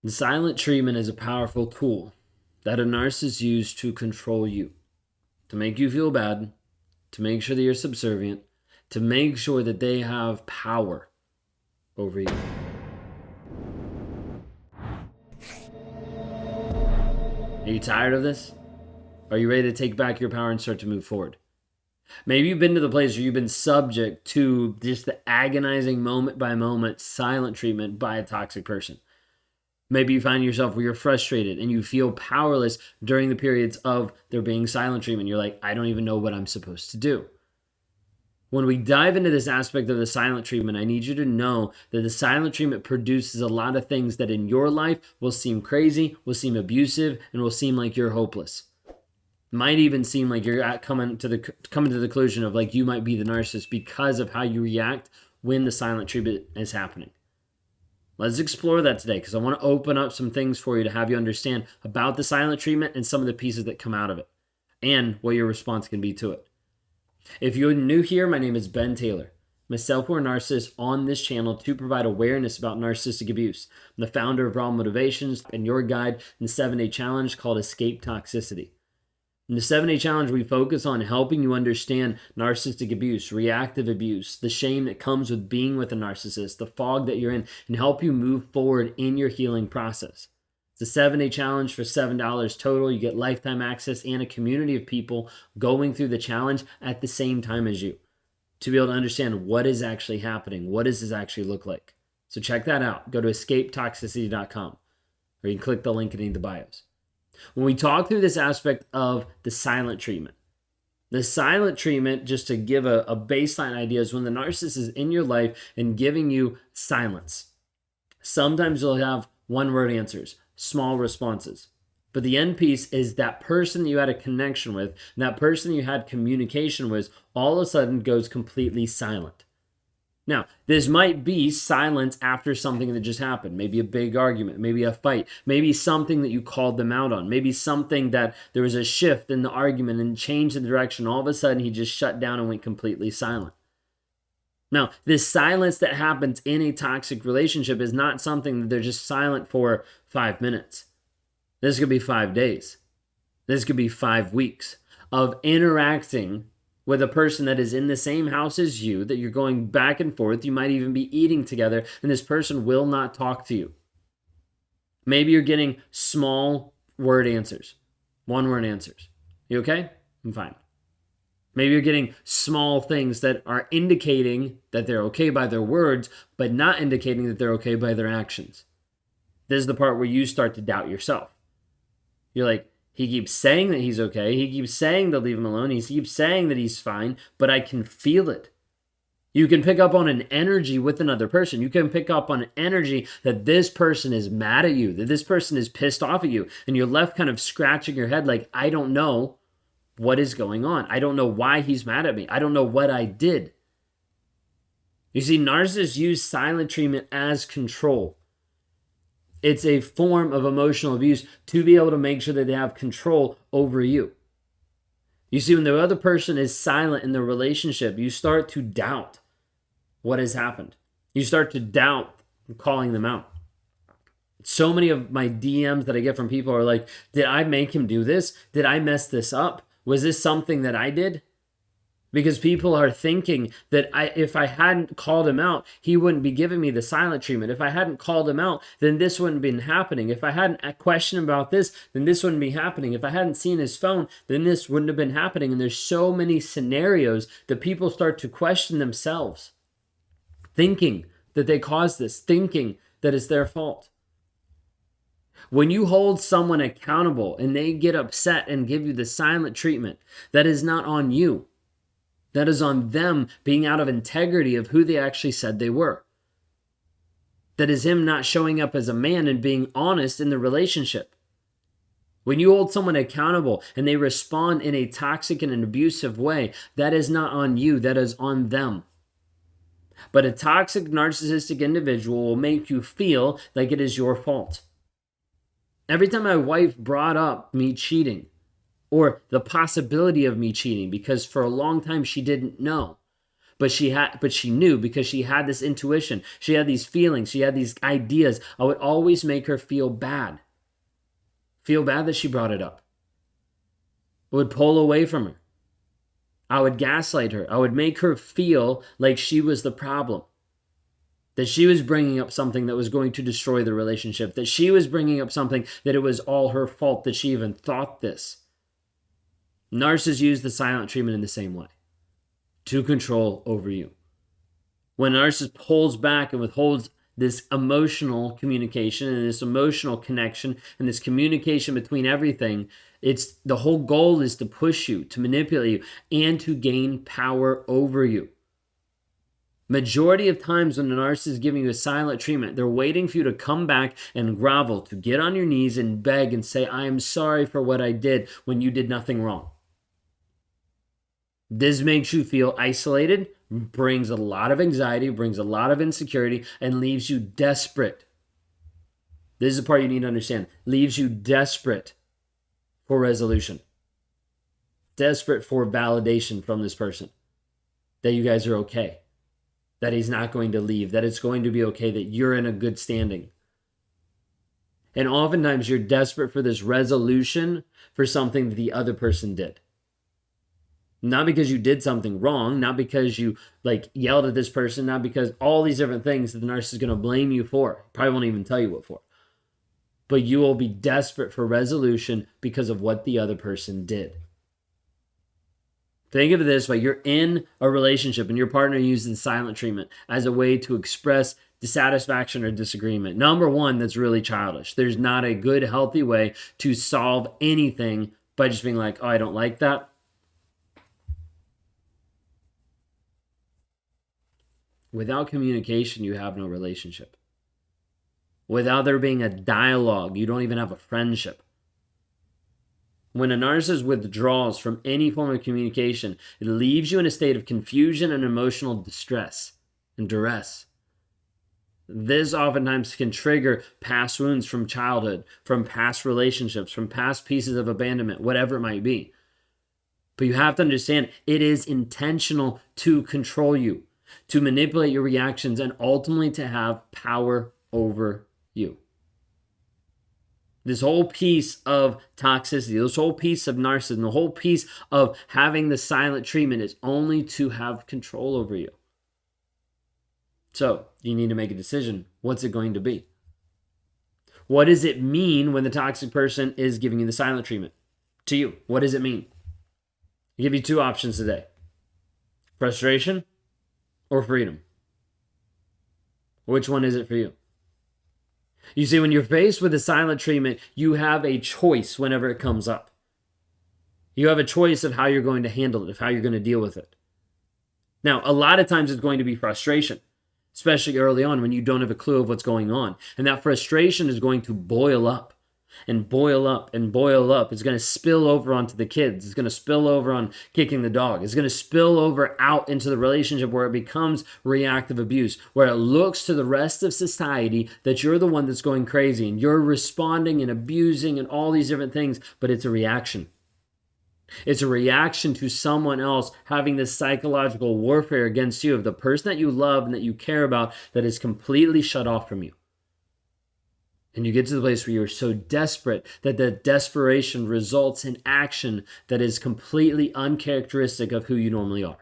The silent treatment is a powerful tool that a narcissist uses to control you, to make you feel bad, to make sure that you're subservient, to make sure that they have power over you. Are you tired of this? Are you ready to take back your power and start to move forward? Maybe you've been to the place where you've been subject to just the agonizing moment by moment silent treatment by a toxic person. Maybe you find yourself where you're frustrated and you feel powerless during the periods of there being silent treatment. You're like, I don't even know what I'm supposed to do. When we dive into this aspect of the silent treatment, I need you to know that the silent treatment produces a lot of things that in your life will seem crazy, will seem abusive, and will seem like you're hopeless. Might even seem like you're coming to the conclusion of like you might be the narcissist because of how you react when the silent treatment is happening. Let's explore that today because I want to open up some things for you to have you understand about the silent treatment and some of the pieces that come out of it and what your response can be to it. If you're new here, my name is Ben Taylor. I'm a self-aware narcissist on this channel to provide awareness about narcissistic abuse. I'm the founder of Raw Motivations and your guide in the 7-Day Challenge called Escape Toxicity. In the 7-Day Challenge, we focus on helping you understand narcissistic abuse, reactive abuse, the shame that comes with being with a narcissist, the fog that you're in, and help you move forward in your healing process. It's a 7-Day Challenge for $7 total. You get lifetime access and a community of people going through the challenge at the same time as you to be able to understand what is actually happening. What does this actually look like? So check that out. Go to escapetoxicity.com or you can click the link in the bios. When we talk through this aspect of the silent treatment, just to give a baseline idea, is when the narcissist is in your life and giving you silence. Sometimes you'll have one-word answers, small responses. But the end piece is that person you had a connection with, and that person you had communication with, all of a sudden goes completely silent. Now, this might be silence after something that just happened. Maybe a big argument, maybe a fight, maybe something that you called them out on, maybe something that there was a shift in the argument and changed the direction. All of a sudden, he just shut down and went completely silent. Now, this silence that happens in a toxic relationship is not something that they're just silent for 5 minutes. This could be 5 days. This could be 5 weeks of interacting with a person that is in the same house as you, that you're going back and forth. You might even be eating together, and this person will not talk to you. Maybe you're getting small word answers, one-word answers. You okay? I'm fine. Maybe you're getting small things that are indicating that they're okay by their words, but not indicating that they're okay by their actions. This is the part where you start to doubt yourself. You're like, he keeps saying that he's okay. He keeps saying to leave him alone. He keeps saying that he's fine, but I can feel it. You can pick up on an energy with another person. You can pick up on an energy that this person is mad at you, that this person is pissed off at you, and you're left kind of scratching your head like, I don't know what is going on. I don't know why he's mad at me. I don't know what I did. You see, narcissists use silent treatment as control. It's a form of emotional abuse to be able to make sure that they have control over you. You see, when the other person is silent in the relationship, you start to doubt what has happened. You start to doubt calling them out. So many of my DMs that I get from people are like, did I make him do this? Did I mess this up? Was this something that I did? Because people are thinking that if I hadn't called him out, he wouldn't be giving me the silent treatment. If I hadn't called him out, then this wouldn't have been happening. If I hadn't questioned about this, then this wouldn't be happening. If I hadn't seen his phone, then this wouldn't have been happening. And there's so many scenarios that people start to question themselves, thinking that they caused this, thinking that it's their fault. When you hold someone accountable and they get upset and give you the silent treatment, that is not on you. That is on them being out of integrity of who they actually said they were. That is him not showing up as a man and being honest in the relationship. When you hold someone accountable and they respond in a toxic and an abusive way, that is not on you, that is on them. But a toxic, narcissistic individual will make you feel like it is your fault. Every time my wife brought up me cheating, or the possibility of me cheating, because for a long time she didn't know. But she knew, because she had this intuition. She had these feelings. She had these ideas. I would always make her feel bad. Feel bad that she brought it up. I would pull away from her. I would gaslight her. I would make her feel like she was the problem. That she was bringing up something that was going to destroy the relationship. That she was bringing up something that it was all her fault that she even thought this. Narcissists use the silent treatment in the same way. To control over you. When a narcissist pulls back and withholds this emotional communication and this emotional connection and this communication between everything, it's the whole goal is to push you, to manipulate you, and to gain power over you. Majority of times when a narcissist is giving you a silent treatment, they're waiting for you to come back and grovel, to get on your knees and beg and say, I am sorry for what I did when you did nothing wrong. This makes you feel isolated, brings a lot of anxiety, brings a lot of insecurity, and leaves you desperate. This is the part you need to understand. Leaves you desperate for resolution. Desperate for validation from this person. That you guys are okay. That he's not going to leave. That it's going to be okay. That you're in a good standing. And oftentimes you're desperate for this resolution for something that the other person did. Not because you did something wrong, not because you yelled at this person, not because all these different things that the narcissist is going to blame you for. Probably won't even tell you what for. But you will be desperate for resolution because of what the other person did. Think of it this way. You're in a relationship and your partner uses silent treatment as a way to express dissatisfaction or disagreement. Number one, that's really childish. There's not a good, healthy way to solve anything by just being like, oh, I don't like that. Without communication, you have no relationship. Without there being a dialogue, you don't even have a friendship. When a narcissist withdraws from any form of communication, it leaves you in a state of confusion and emotional distress and duress. This oftentimes can trigger past wounds from childhood, from past relationships, from past pieces of abandonment, whatever it might be. But you have to understand, it is intentional to control you, to manipulate your reactions, and ultimately to have power over you. This whole piece of toxicity, this whole piece of narcissism, the whole piece of having the silent treatment is only to have control over you. So you need to make a decision. What's it going to be? What does it mean when the toxic person is giving you the silent treatment? To you, what does it mean? I give you two options today. Frustration or freedom? Which one is it for you? You see, when you're faced with a silent treatment, you have a choice whenever it comes up. You have a choice of how you're going to handle it, of how you're going to deal with it. Now, a lot of times it's going to be frustration, especially early on when you don't have a clue of what's going on. And that frustration is going to boil up and boil up and boil up. It's going to spill over onto the kids. It's going to spill over on kicking the dog. It's going to spill over out into the relationship where it becomes reactive abuse, where it looks to the rest of society that you're the one that's going crazy and you're responding and abusing and all these different things, but it's a reaction. It's a reaction to someone else having this psychological warfare against you of the person that you love and that you care about that is completely shut off from you. And you get to the place where you're so desperate that the desperation results in action that is completely uncharacteristic of who you normally are.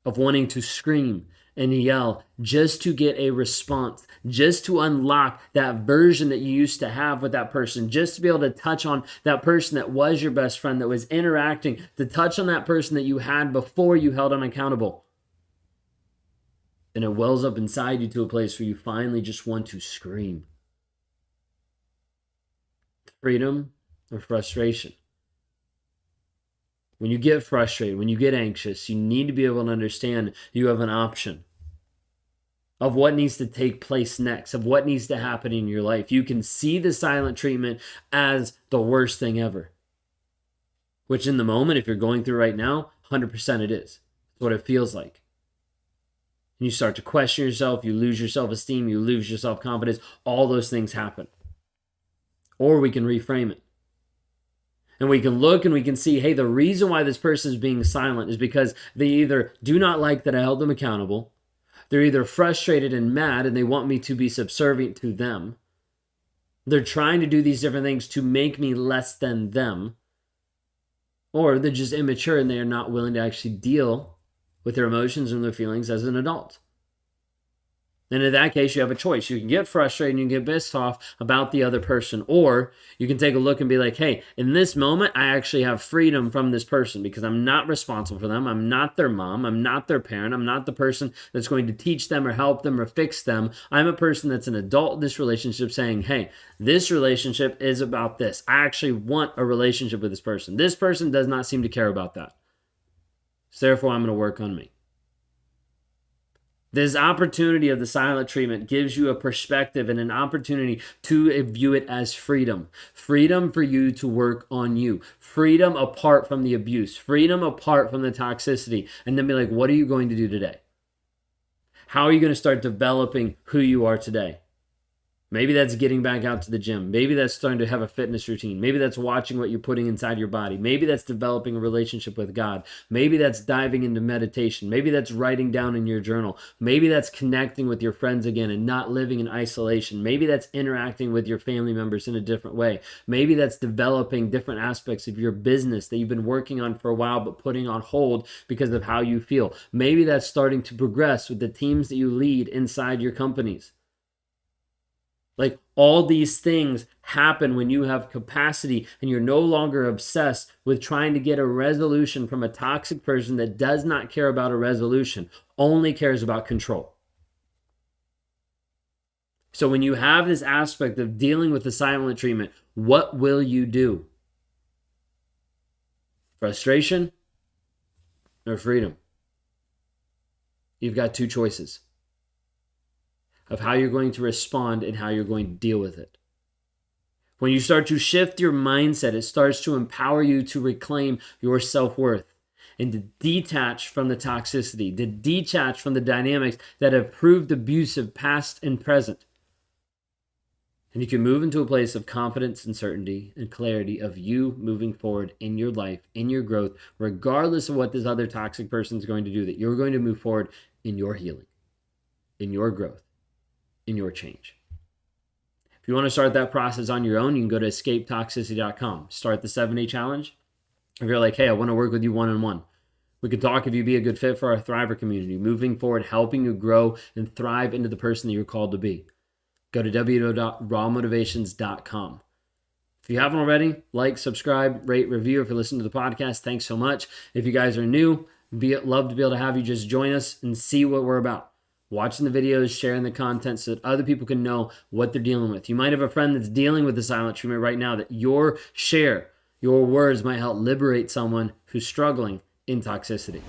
Of wanting to scream and yell just to get a response, just to unlock that version that you used to have with that person, just to be able to touch on that person that was your best friend, that was interacting, to touch on that person that you had before you held them accountable. And it wells up inside you to a place where you finally just want to scream. Freedom or frustration? When you get frustrated, when you get anxious, you need to be able to understand you have an option of what needs to take place next, of what needs to happen in your life. You can see the silent treatment as the worst thing ever, which in the moment, if you're going through right now, 100% it is. It's what it feels like. And you start to question yourself, you lose your self-esteem, you lose your self-confidence, all those things happen. Or we can reframe it. And we can look and we can see, hey, the reason why this person is being silent is because they either do not like that I held them accountable, they're either frustrated and mad and they want me to be subservient to them, they're trying to do these different things to make me less than them, or they're just immature and they are not willing to actually deal with their emotions and their feelings as an adult. And in that case, you have a choice. You can get frustrated and you can get pissed off about the other person, or you can take a look and be like, hey, in this moment, I actually have freedom from this person because I'm not responsible for them. I'm not their mom. I'm not their parent. I'm not the person that's going to teach them or help them or fix them. I'm a person that's an adult in this relationship saying, hey, this relationship is about this. I actually want a relationship with this person. This person does not seem to care about that. So therefore, I'm going to work on me. This opportunity of the silent treatment gives you a perspective and an opportunity to view it as freedom. Freedom for you to work on you. Freedom apart from the abuse. Freedom apart from the toxicity. And then be like, what are you going to do today? How are you going to start developing who you are today? Maybe that's getting back out to the gym. Maybe that's starting to have a fitness routine. Maybe that's watching what you're putting inside your body. Maybe that's developing a relationship with God. Maybe that's diving into meditation. Maybe that's writing down in your journal. Maybe that's connecting with your friends again and not living in isolation. Maybe that's interacting with your family members in a different way. Maybe that's developing different aspects of your business that you've been working on for a while but putting on hold because of how you feel. Maybe that's starting to progress with the teams that you lead inside your companies. Like, all these things happen when you have capacity and you're no longer obsessed with trying to get a resolution from a toxic person that does not care about a resolution, only cares about control. So when you have this aspect of dealing with the silent treatment, what will you do? Frustration or freedom? You've got two choices of how you're going to respond and how you're going to deal with it. When you start to shift your mindset, it starts to empower you to reclaim your self-worth and to detach from the toxicity, to detach from the dynamics that have proved abusive past and present. And you can move into a place of confidence and certainty and clarity of you moving forward in your life, in your growth, regardless of what this other toxic person is going to do, that you're going to move forward in your healing, in your growth, in your change. If you want to start that process on your own, you can go to escapetoxicity.com. Start the 7-day challenge. If you're like, hey, I want to work with you one-on-one, we can talk if you'd be a good fit for our Thriver community, moving forward, helping you grow and thrive into the person that you're called to be. Go to www.rawmotivations.com. If you haven't already, like, subscribe, rate, review. If you're listening to the podcast, thanks so much. If you guys are new, love to be able to have you just join us and see what we're about. Watching the videos, sharing the content so that other people can know what they're dealing with. You might have a friend that's dealing with the silent treatment right now, that your share, your words might help liberate someone who's struggling in toxicity.